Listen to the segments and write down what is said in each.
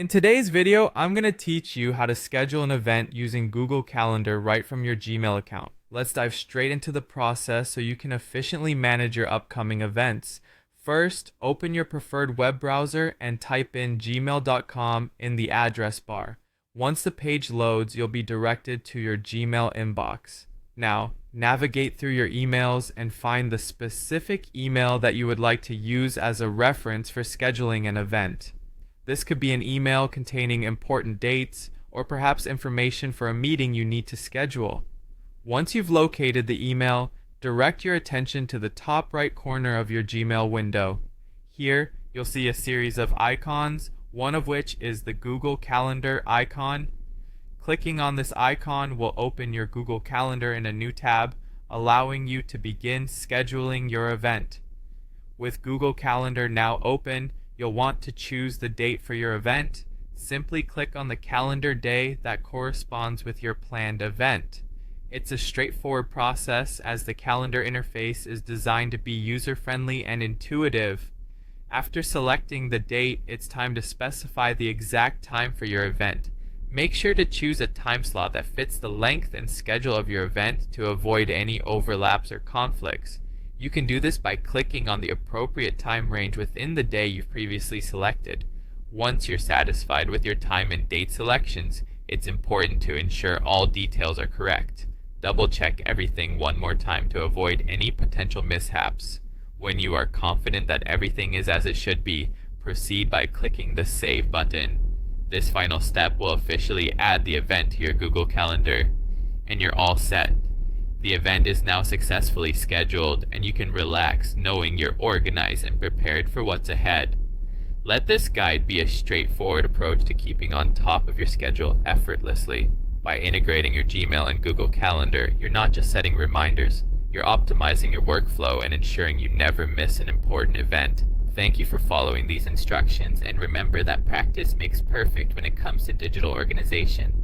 In today's video, I'm going to teach you how to schedule an event using Google Calendar right from your Gmail account. Let's dive straight into the process so you can efficiently manage your upcoming events. First, open your preferred web browser and type in gmail.com in the address bar. Once the page loads, you'll be directed to your Gmail inbox. Now, navigate through your emails and find the specific email that you would like to use as a reference for scheduling an event. This could be an email containing important dates or perhaps information for a meeting you need to schedule. Once you've located the email, direct your attention to the top right corner of your Gmail window. Here, you'll see a series of icons, one of which is the Google Calendar icon. Clicking on this icon will open your Google Calendar in a new tab, allowing you to begin scheduling your event. With Google Calendar now open, you'll want to choose the date for your event. Simply click on the calendar day that corresponds with your planned event. It's a straightforward process as the calendar interface is designed to be user-friendly and intuitive. After selecting the date, it's time to specify the exact time for your event. Make sure to choose a time slot that fits the length and schedule of your event to avoid any overlaps or conflicts. You can do this by clicking on the appropriate time range within the day you've previously selected. Once you're satisfied with your time and date selections, it's important to ensure all details are correct. Double check everything one more time to avoid any potential mishaps. When you are confident that everything is as it should be, proceed by clicking the Save button. This final step will officially add the event to your Google Calendar, and you're all set. The event is now successfully scheduled, and you can relax knowing you're organized and prepared for what's ahead. Let this guide be a straightforward approach to keeping on top of your schedule effortlessly. By integrating your Gmail and Google Calendar, you're not just setting reminders, you're optimizing your workflow and ensuring you never miss an important event. Thank you for following these instructions, and remember that practice makes perfect when it comes to digital organization.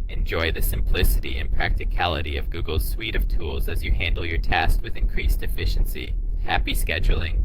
Enjoy the simplicity and practicality of Google's suite of tools as you handle your tasks with increased efficiency. Happy scheduling!